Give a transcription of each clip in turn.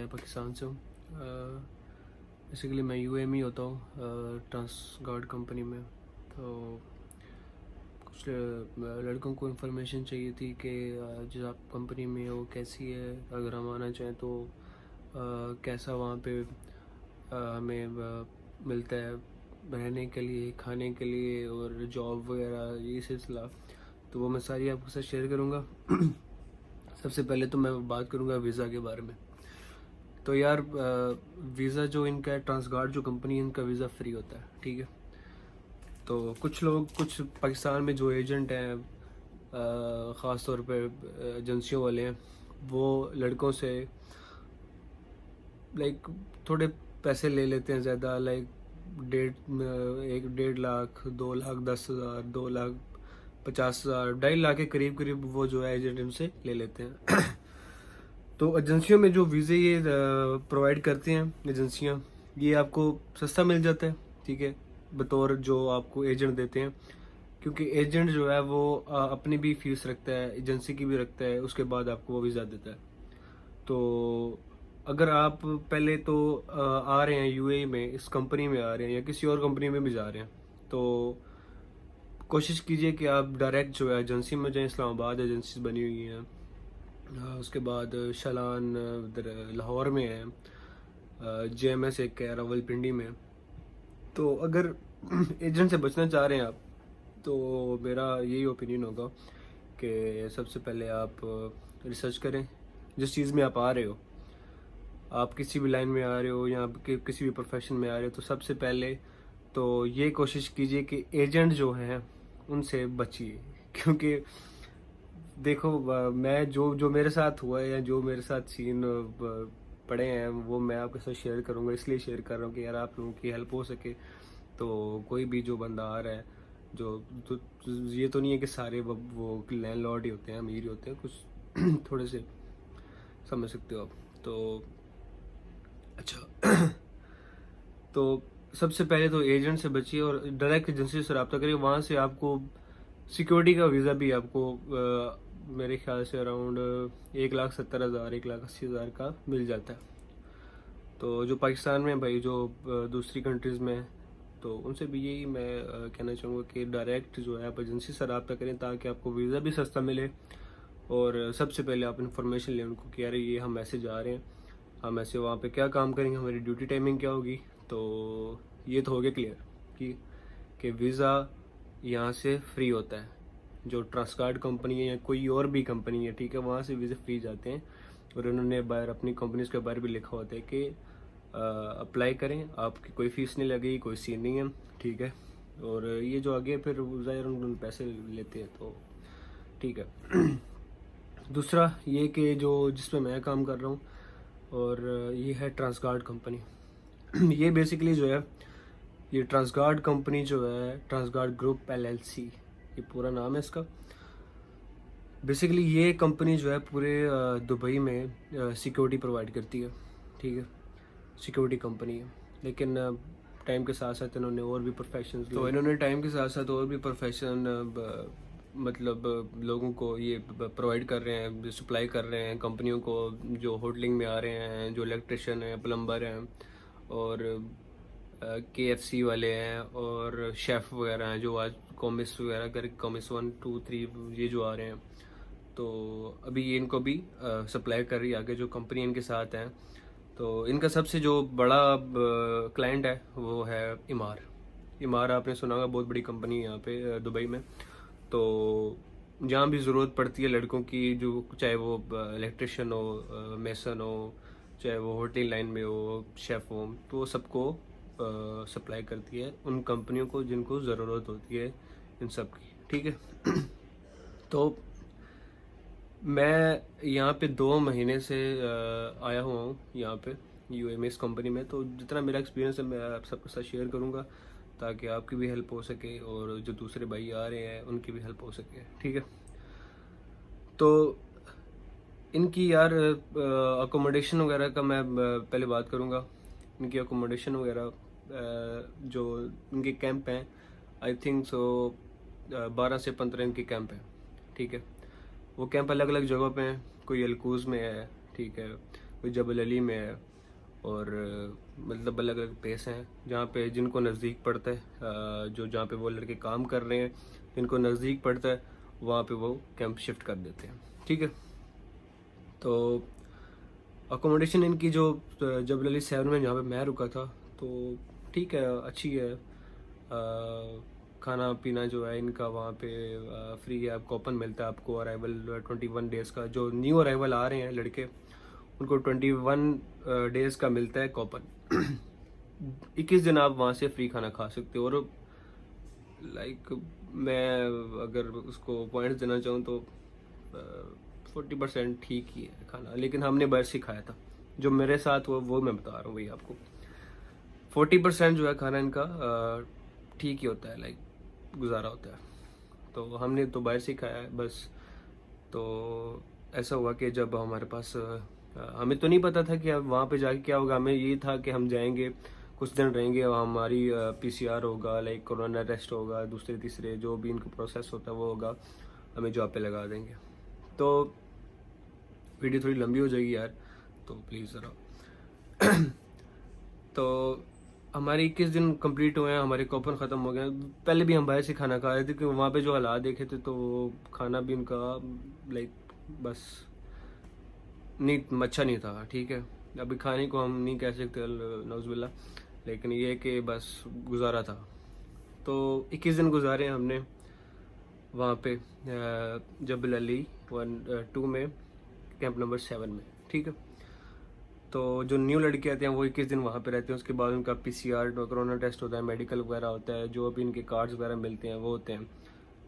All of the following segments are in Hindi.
मैं पाकिस्तान से हूँ। बेसिकली मैं यूएई में ही होता हूँ ट्रांस गार्ड कंपनी में। तो कुछ लड़कों को इन्फॉर्मेशन चाहिए थी कि जो आप कंपनी में हो कैसी है, अगर हम आना चाहें तो कैसा वहाँ पे हमें मिलता है रहने के लिए, खाने के लिए और जॉब वगैरह, ये सिलसिला। तो वो मैं सारी आपके साथ शेयर करूँगा। सबसे पहले तो मैं बात करूँगा वीज़ा के बारे में। तो यार वीज़ा जो इनका है, ट्रांसगार्ड जो कंपनी है, इनका वीज़ा फ्री होता है, ठीक है। तो कुछ लोग, कुछ पाकिस्तान में जो एजेंट हैं, ख़ास तौर पे एजेंसियों वाले हैं, वो लड़कों से लाइक थोड़े पैसे ले लेते हैं ज़्यादा, लाइक 1.5 लाख, 2 लाख 10 हज़ार, 2 लाख 50 हज़ार, 2.5 लाख के करीब करीब वो जो है एजेंट इनसे ले लेते हैं। तो एजेंसियों में जो वीज़े ये प्रोवाइड करते हैं एजेंसियां, ये आपको सस्ता मिल जाता है, ठीक है, बतौर जो आपको एजेंट देते हैं। क्योंकि एजेंट जो है वो अपनी भी फीस रखता है, एजेंसी की भी रखता है, उसके बाद आपको वो वीज़ा देता है। तो अगर आप पहले तो आ रहे हैं यूएई में, इस कंपनी में आ रहे हैं या किसी और कंपनी में भी जा रहे हैं, तो कोशिश कीजिए कि आप डायरेक्ट जो है एजेंसी में जाएं। इस्लामाबाद एजेंसीज बनी हुई हैं, उसके बाद शलान इधर लाहौर में है, जेएमएस एक है रावलपिंडी में। तो अगर एजेंट से बचना चाह रहे हैं आप, तो मेरा यही ओपिनियन होगा कि सबसे पहले आप रिसर्च करें जिस चीज़ में आप आ रहे हो। आप किसी भी लाइन में आ रहे हो या आप किसी भी प्रोफेशन में आ रहे हो, तो सबसे पहले तो ये कोशिश कीजिए कि एजेंट जो हैं उनसे बचिए। क्योंकि देखो मैं जो जो मेरे साथ हुआ है या जो मेरे साथ सीन पड़े हैं, वो मैं आपके साथ शेयर करूंगा। इसलिए शेयर कर रहा हूँ कि यार आप लोगों की हेल्प हो सके। तो कोई भी जो बंदा आ रहा है, जो तो ये तो नहीं है कि सारे वो लैंडलॉर्ड ही होते हैं, अमीर ही होते हैं, कुछ थोड़े से समझ सकते हो आप। तो अच्छा तो सबसे पहले तो एजेंट से बचिए और डायरेक्ट एजेंसी से रब्ता करिए। वहाँ से आपको सिक्योरिटी का वीज़ा भी आपको मेरे ख्याल से अराउंड 1,70,000, 1,80,000 का मिल जाता है। तो जो पाकिस्तान में भाई, जो दूसरी कंट्रीज़ में है, तो उनसे भी यही मैं कहना चाहूँगा कि डायरेक्ट जो है आप एजेंसी से रब्ता करें, ताकि आपको वीज़ा भी सस्ता मिले। और सबसे पहले आप इन्फॉर्मेशन लें उनको कि यार ये हम ऐसे जा रहे हैं, हम ऐसे वहाँ पे क्या काम करेंगे, हमारी ड्यूटी टाइमिंग क्या होगी। तो ये तो हो गया क्लियर कि वीज़ा यहाँ से फ्री होता है। जो ट्रांसगार्ड कंपनी है या कोई और भी कंपनी है, ठीक है, वहाँ से वीज़े फ्री जाते हैं। और उन्होंने बाहर अपनी कंपनीज के बारे भी लिखा होता है कि अप्लाई करें, आपकी कोई फ़ीस नहीं लगेगी, कोई सीन नहीं है, ठीक है। और ये जो आगे फिर ज़ाहिर उन पैसे लेते हैं, तो ठीक है। दूसरा ये कि जो जिसमें मैं काम कर रहा हूँ, और ये है ट्रांसगार्ड कंपनी। ये बेसिकली जो है, ये ट्रांसगार्ड कंपनी जो है, ट्रांसगार्ड ग्रुप एलएलसी, ये पूरा नाम है इसका। बेसिकली ये कंपनी जो है पूरे दुबई में सिक्योरिटी प्रोवाइड करती है, ठीक है, सिक्योरिटी कंपनी है। लेकिन टाइम के साथ साथ इन्होंने और भी प्रोफेशन, तो इन्होंने टाइम के साथ साथ और भी प्रोफेशन मतलब लोगों को ये प्रोवाइड कर रहे हैं, सप्लाई कर रहे हैं कंपनियों को, जो होटलिंग में आ रहे हैं, जो इलेक्ट्रिशियन हैं, प्लम्बर हैं, और केएफसी वाले हैं, और शेफ़ वगैरह हैं, जो आज कॉमिस वगैरह कर कॉमिस 1 2 3 ये जो आ रहे हैं। तो अभी ये इनको भी सप्लाई कर रही है आगे, जो कंपनी इनके साथ हैं। तो इनका सबसे जो बड़ा क्लाइंट है वो है इमार। इमार आपने सुना होगा, बहुत बड़ी कंपनी है यहाँ पे दुबई में। तो जहाँ भी ज़रूरत पड़ती है लड़कों की, जो चाहे वो इलेक्ट्रिशियन हो, मेसन हो, चाहे वो होटल लाइन में हो, शेफ़ हो, तो वो सबको सप्लाई करती है उन कंपनियों को जिनको ज़रूरत होती है इन सब की, ठीक है। तो मैं यहाँ पे 2 महीने से आया हुआ हूँ यहाँ पे यूएई में, इस कंपनी में। तो जितना मेरा एक्सपीरियंस है मैं आप सबके साथ शेयर करूँगा, ताकि आपकी भी हेल्प हो सके और जो दूसरे भाई आ रहे हैं उनकी भी हेल्प हो सके, ठीक है। तो इनकी यार अकोमोडेशन वगैरह का मैं पहले बात करूँगा। इनकी अकोमोडेशन वगैरह जो इनके कैंप हैं, आई थिंक सो 12 से 15 इनके कैंप हैं, ठीक है। वो कैंप अलग अलग जगहों पे हैं, कोई अलकूज़ में है, ठीक है, कोई जबल अली में है, और मतलब अलग अलग प्लेस हैं जहाँ पे जिनको नज़दीक पड़ता है, जो जहाँ पे वो लड़के काम कर रहे हैं, जिनको नज़दीक पड़ता है वहाँ पे वो कैंप शिफ्ट कर देते हैं। ठीक है, तो अकोमोडेशन इनकी जो जबल अली 7 में जहाँ पे मैं रुका था, तो ठीक है, अच्छी है। खाना पीना जो है इनका वहाँ पे फ्री है, आपको ओपन मिलता है। आपको अराइवल 21 डेज़ का, जो न्यू अराइवल आ रहे हैं लड़के उनको 21 डेज़ का मिलता है कॉपन। 21 दिन आप वहाँ से फ्री खाना खा सकते हो। और लाइक मैं अगर उसको पॉइंट्स देना चाहूँ तो 40% ठीक ही है खाना, लेकिन हमने बाहर से खाया था। जो मेरे साथ वो मैं बता रहा हूँ भाई आपको, 40% जो है खाना इनका ठीक ही होता है, लाइक गुजारा होता है। तो हमने तो बाहर से ही खाया है बस। तो ऐसा हुआ कि जब हमारे पास हमें तो नहीं पता था कि अब वहाँ पे जाके क्या होगा। हमें ये था कि हम जाएंगे, कुछ दिन रहेंगे, हमारी PCR होगा, लाइक कोरोना टेस्ट होगा, दूसरे तीसरे जो भी इनका प्रोसेस होता है वो होगा, हमें जॉब पे लगा देंगे। तो वीडियो थोड़ी लंबी हो जाएगी यार, तो प्लीज़ ज़रा। तो हमारे 21 दिन कंप्लीट हुए हैं, हमारे कूपन ख़त्म हो गए। पहले भी हम बाहर से खाना खा रहे थे क्योंकि वहाँ पे जो हालात देखे थे, तो खाना भी उनका लाइक बस नहीं अच्छा नहीं था। ठीक है, अभी खाने को हम नहीं कह सकते नौज़बिल्ला, लेकिन ये है कि बस गुजारा था। तो 21 दिन गुजारे हमने वहाँ पे जबल अली 2 में, कैंप नंबर 7 में। ठीक है, तो जो न्यू लड़के आते हैं वो 21 दिन वहाँ पे रहते हैं। उसके बाद उनका PCR कोरोना टेस्ट होता है, मेडिकल वगैरह होता है, जो अभी इनके कार्ड्स वगैरह मिलते हैं वो होते हैं।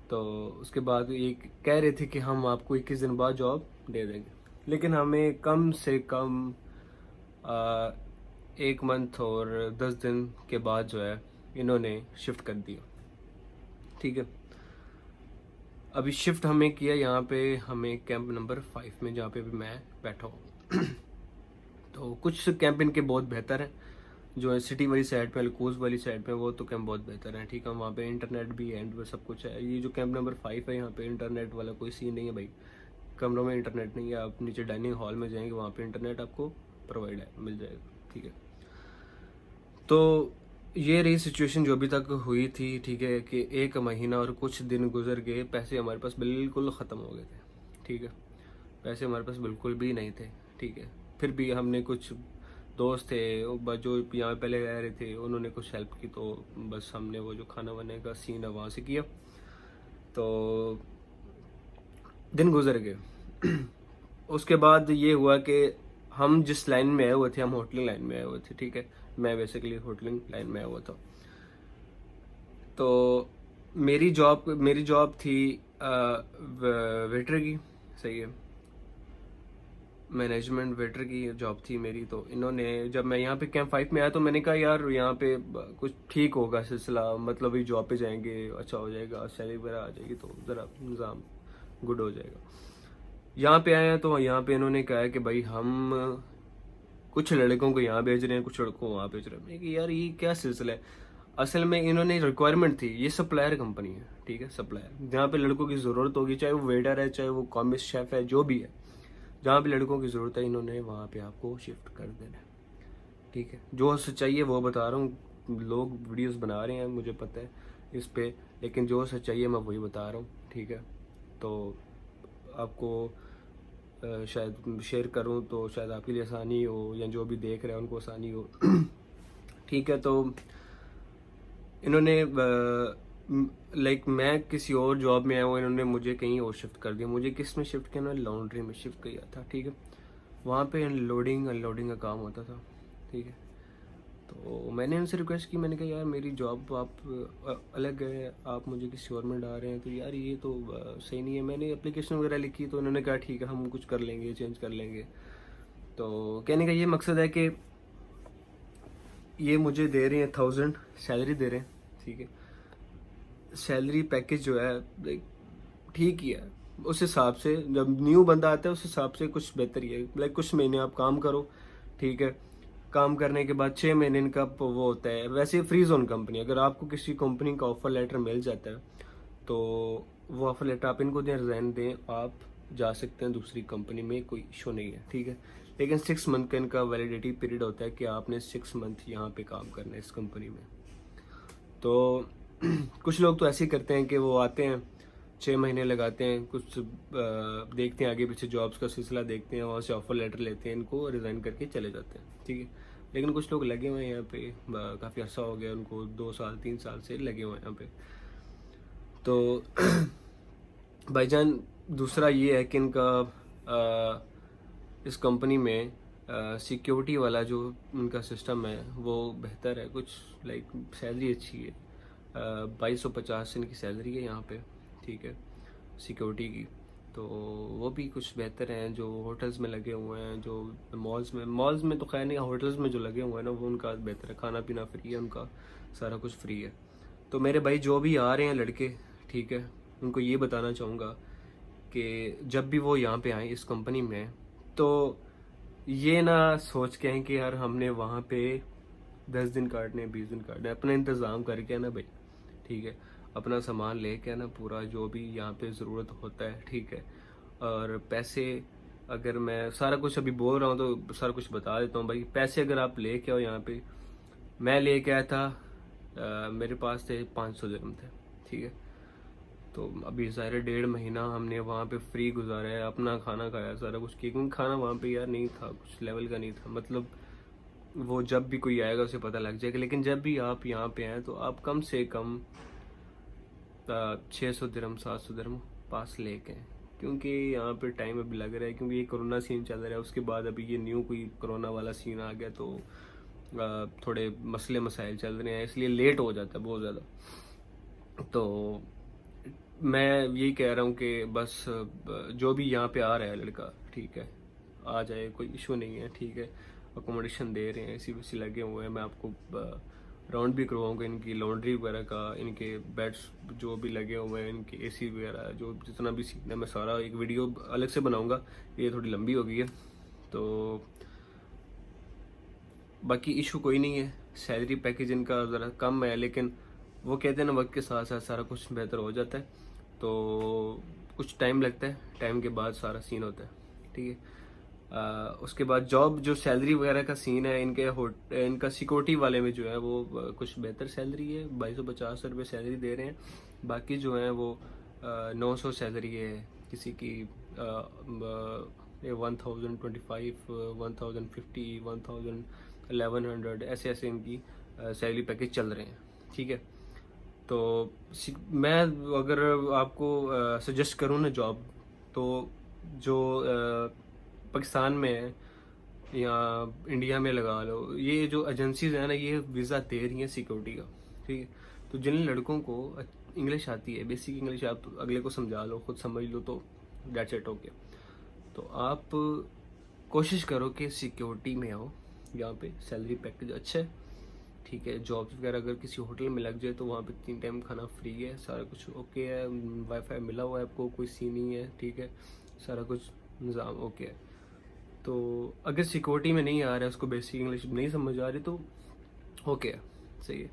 तो उसके बाद ये कह रहे थे कि हम आपको 21 दिन बाद जॉब दे देंगे, लेकिन हमें कम से कम 1 मंथ और 10 दिन के बाद जो है इन्होंने शिफ्ट कर दिया। ठीक है, अभी शिफ्ट हमें किया यहाँ पे, हमें कैंप नंबर 5 में, जहाँ पे भी मैं बैठा हूँ। तो कुछ कैंप इनके बहुत बेहतर हैं, जो है सिटी वाली साइड पे, अलकूज वाली साइड पे, वो तो कैंप बहुत बेहतर है। ठीक है, वहाँ पे इंटरनेट भी है एंड सब कुछ है। ये जो कैंप नंबर 5 है, यहाँ पे इंटरनेट वाला कोई सीन नहीं है भाई। कमरों में इंटरनेट नहीं है, आप नीचे डाइनिंग हॉल में जाएंगे, वहाँ पे इंटरनेट आपको प्रोवाइड है, मिल जाएगा। ठीक है, तो ये रही सिचुएशन जो अभी तक हुई थी। ठीक है, कि 1 महीना और कुछ दिन गुजर गए, पैसे हमारे पास बिल्कुल ख़त्म हो गए थे। ठीक है, पैसे हमारे पास बिल्कुल भी नहीं थे। ठीक है, फिर भी हमने कुछ दोस्त थे जो यहाँ पहले रह रहे थे, उन्होंने कुछ हेल्प की, तो बस हमने वो जो खाना वाने का सीन है वहाँ से किया। तो दिन गुजर गए। उसके बाद ये हुआ कि हम जिस लाइन में आए हुए थे, हम होटलिंग लाइन में आए हुए थे। ठीक है, मैं बेसिकली होटलिंग लाइन में आया हुआ था। तो मेरी जॉब थी वेटर की। सही है, मैनेजमेंट वेटर की जॉब थी मेरी। तो इन्होंने, जब मैं यहाँ पे कैंप 5 में आया तो मैंने कहा यार यहाँ पे कुछ ठीक होगा सिलसिला, मतलब ये जॉब पे जाएंगे अच्छा हो जाएगा, सैलरी वगैरह आ जाएगी तो ज़रा निज़ाम गुड हो जाएगा। यहाँ पे आए हैं तो यहाँ पे इन्होंने कहा है कि भाई हम कुछ लड़कों को यहाँ भेज रहे हैं, कुछ लड़कों को वहाँ भेज रहे हैं। मैंने कहा यार ये क्या सिलसिला है। असल में इन्होंने रिक्वायरमेंट थी, ये सप्लायर कंपनी है। ठीक है, सप्लायर, जहाँ पे लड़कों की ज़रूरत होगी, चाहे वो वेटर है, चाहे वो कॉमिक शेफ है, जो भी है, जहाँ पे लड़कों की ज़रूरत है इन्होंने वहाँ पे आपको शिफ्ट कर देना है। ठीक है, जो सच्चाई है वो बता रहा हूँ। लोग वीडियोस बना रहे हैं मुझे पता है इस पे, लेकिन जो सच्चाई है मैं वही बता रहा हूँ। ठीक है, तो आपको शायद शेयर करूँ तो शायद आपके लिए आसानी हो, या जो भी देख रहे हैं उनको आसानी हो। ठीक है, तो इन्होंने लाइक मैं किसी और जॉब में आया हूँ, इन्होंने मुझे कहीं और शिफ्ट कर दिया। मुझे किस में शिफ्ट किया, इन्होंने लॉन्ड्री में शिफ्ट किया था। ठीक है, वहाँ पे अनलोडिंग अनलोडिंग का काम होता था। ठीक है, तो मैंने उनसे रिक्वेस्ट की, मैंने कहा यार मेरी जॉब आप अलग है, आप मुझे किसी और में डाल रहे हैं, तो यार ये तो सही नहीं है। मैंने एप्लीकेशन वगैरह लिखी, तो उन्होंने कहा ठीक है हम कुछ कर लेंगे, चेंज कर लेंगे। तो कहने का ये मकसद है कि ये मुझे दे रहे हैं 1000 सैलरी दे रहे हैं। ठीक है, सैलरी पैकेज जो है लाइक ठीक ही है उस हिसाब से। जब न्यू बंदा आता है उस हिसाब से कुछ बेहतर ही है। लाइक कुछ महीने आप काम करो, ठीक है, काम करने के बाद 6 महीने इनका वो होता है। वैसे फ्री जोन कंपनी, अगर आपको किसी कंपनी का ऑफर लेटर मिल जाता है तो वो ऑफर लेटर आप इनको दें, रिजाइन दें, आप जा सकते हैं दूसरी कंपनी में, कोई इशू नहीं है। ठीक है, लेकिन 6 मंथ का इनका वैलिडिटी पीरियड होता है कि आपने 6 मंथ यहाँ पे काम करना है इस कंपनी में। तो कुछ लोग तो ऐसे ही करते हैं कि वो आते हैं 6 महीने लगाते हैं, कुछ देखते हैं आगे पीछे जॉब्स का सिलसिला देखते हैं, वहाँ से ऑफर लेटर लेते हैं, इनको रिज़ाइन करके चले जाते हैं, ठीक है। लेकिन कुछ लोग लगे हुए हैं यहाँ पे, काफ़ी अर्सा हो गया उनको, 2 साल 3 साल से लगे हुए हैं यहाँ पे। तो भाईजान दूसरा ये है कि इनका इस कंपनी में सिक्योरिटी वाला जो उनका सिस्टम है वो बेहतर है कुछ, लाइक सैलरी अच्छी है, 2250 इनकी सैलरी है यहाँ पे, ठीक है, सिक्योरिटी की। तो वो भी कुछ बेहतर हैं, जो होटल्स में लगे हुए हैं, जो मॉल्स में तो खैर नहीं, होटल्स में जो लगे हुए हैं ना वो उनका बेहतर है, खाना पीना फ्री है उनका, सारा कुछ फ्री है। तो मेरे भाई जो भी आ रहे हैं लड़के, ठीक है, उनको ये बताना चाहूँगा कि जब भी वो यहाँ पे आए इस कंपनी में, तो ये ना सोच के आए कि यार हमने वहाँ पे 10 दिन काटने 20 दिन काटने, अपना इंतज़ाम करके ना भाई, ठीक है, अपना सामान लेके ना पूरा जो भी यहाँ पे ज़रूरत होता है, ठीक है। और पैसे, अगर मैं सारा कुछ अभी बोल रहा हूँ तो सारा कुछ बता देता हूँ भाई। पैसे अगर आप लेके आओ यहाँ पे, मैं लेके आया था, मेरे पास थे 500 दिरहम थे, ठीक है। तो अभी ज़ाहिर 1.5 महीना हमने वहाँ पे फ्री गुजारा है, अपना खाना खाया, सारा कुछ किया, क्योंकि खाना वहाँ पे यार नहीं था, कुछ लेवल का नहीं था, मतलब वो जब भी कोई आएगा उसे पता लग जाएगा। लेकिन जब भी आप यहाँ पे आए तो आप कम से कम 600 दिरहम 700 दिरहम पास लेके आए, क्योंकि यहाँ पे टाइम अभी लग रहा है, क्योंकि ये कोरोना सीन चल रहा है, उसके बाद अभी ये न्यू कोई कोरोना वाला सीन आ गया, तो थोड़े मसले मसाइल चल रहे हैं, इसलिए लेट हो जाता है बहुत ज़्यादा। तो मैं यही कह रहा हूँ कि बस जो भी यहाँ पे आ रहा है लड़का, ठीक है, आ जाए, कोई इशू नहीं है, ठीक है। अकोमोडेशन दे रहे हैं, एसी वेसी लगे हुए हैं, मैं आपको राउंड भी करवाऊंगा इनकी लॉन्ड्री वगैरह का, इनके बेड्स जो भी लगे हुए हैं, इनके एसी वगैरह, जो जितना भी सीन है मैं सारा एक वीडियो अलग से बनाऊंगा, ये थोड़ी लंबी हो गई है। तो बाकी इशू कोई नहीं है, सैलरी पैकेज इनका ज़रा कम है, लेकिन वो कहते हैं ना वक्त के साथ साथ सारा कुछ बेहतर हो जाता है, तो कुछ टाइम लगता है, टाइम के बाद सारा सीन होता है, ठीक है। उसके बाद जॉब जो सैलरी वगैरह का सीन है, इनका सिक्योरिटी वाले में जो है वो कुछ बेहतर सैलरी है, 2250 रुपये सैलरी दे रहे हैं। बाकी जो है वो 900 सैलरी है, किसी की 1025, 1050, 1100, ऐसे ऐसे इनकी सैलरी पैकेज चल रहे हैं, ठीक है। तो मैं अगर आपको सजेस्ट करूँ ना जॉब, तो जो पाकिस्तान में है या इंडिया में लगा लो, ये जो एजेंसीज है ना ये वीज़ा दे रही हैं सिक्योरिटी का, ठीक है। तो जिन लड़कों को इंग्लिश आती है, बेसिक इंग्लिश, आप अगले को समझा लो, खुद समझ लो, तो डेट्स इट, ओके। तो आप कोशिश करो कि सिक्योरिटी में आओ, यहाँ पे सैलरी पैकेज अच्छा है, ठीक है। जॉब्स वगैरह अगर किसी होटल में लग जाए तो वहाँ पे 3 टाइम खाना फ्री है, सारा कुछ ओके है, वाईफाई मिला हुआ है आपको, कोई सीन नहीं है, ठीक है, सारा कुछ निज़ाम ओके है। तो अगर सिक्योरिटी में नहीं आ रहा है, उसको बेसिक इंग्लिश नहीं समझ आ रही, तो ओके है, सही है,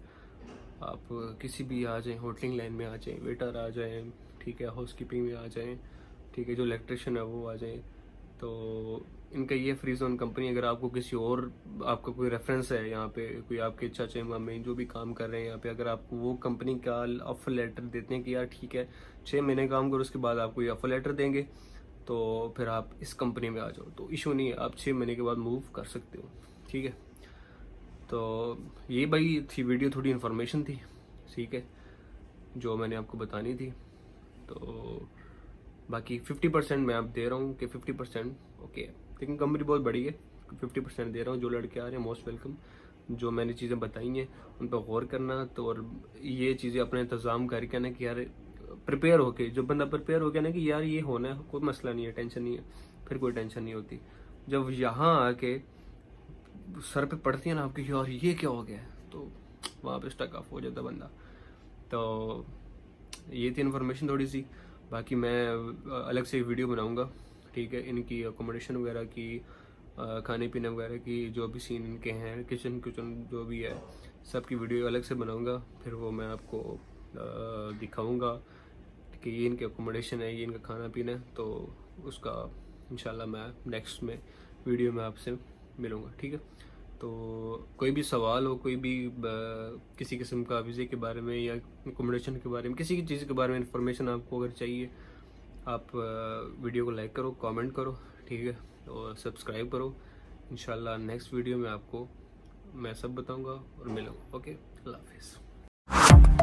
आप किसी भी आ जाएं, होटलिंग लाइन में आ जाएं, वेटर आ जाएं, ठीक है, हाउस कीपिंग में आ जाएं, ठीक है, जो इलेक्ट्रिशियन है वो आ जाएं। तो इनका ये फ्री जोन कंपनी, अगर आपको किसी और, आपका कोई रेफरेंस है यहाँ पे, कोई आपके चाचा मामे जो भी काम कर रहे हैं यहाँ पे, अगर आपको वो कंपनी का ऑफर लेटर देते हैं कि यार ठीक है 6 महीने काम करो, उसके बाद आपको ये ऑफर लेटर देंगे, तो फिर आप इस कंपनी में आ जाओ, तो इशू नहीं है, आप 6 महीने के बाद मूव कर सकते हो, ठीक है। तो ये भाई थी वीडियो, थोड़ी इन्फॉर्मेशन थी, ठीक है, जो मैंने आपको बतानी थी। तो बाकी 50% मैं आप दे रहा हूँ कि 50% ओके है, लेकिन कंपनी बहुत बड़ी है, 50% दे रहा हूँ। जो लड़के आ रहे हैं मोस्ट वेलकम, जो मैंने चीज़ें बताई हैं उन पर गौर करना, तो और ये चीज़ें अपना इंतज़ाम करके ना कि यार प्रिपेयर होके, जो बंदा प्रिपेयर हो गया ना कि यार ये होना है, कोई मसला नहीं है, टेंशन नहीं है, फिर कोई टेंशन नहीं होती। जब यहाँ आके सर पे पड़ती है ना आपकी यार ये क्या हो गया है, तो वहाँ पे स्टक ऑफ हो जाता बंदा। तो ये थी इन्फॉर्मेशन थोड़ी सी, बाकी मैं अलग से वीडियो बनाऊंगा, ठीक है, इनकी अकोमोडेशन वगैरह की, खाने पीने वगैरह की, जो भी सीन इनके हैं, किचन जो भी है, सब की वीडियो अलग से बनाऊंगा, फिर वो मैं आपको दिखाऊंगा कि ये इनके अकोमोडेशन है, ये इनका खाना पीना है, तो उसका इंशाल्लाह मैं नेक्स्ट में वीडियो में आपसे मिलूँगा, ठीक है। तो कोई भी सवाल हो, कोई भी किसी किस्म का वीज़े के बारे में या अकोमोडेशन के बारे में, किसी की चीज़ के बारे में इन्फॉर्मेशन आपको अगर चाहिए, आप वीडियो को लाइक करो, कमेंट करो, ठीक है, और सब्सक्राइब करो। इंशाल्लाह नेक्स्ट वीडियो में आपको मैं सब बताऊंगा और मिलूंगा। ओके, अल्लाह हाफिज़।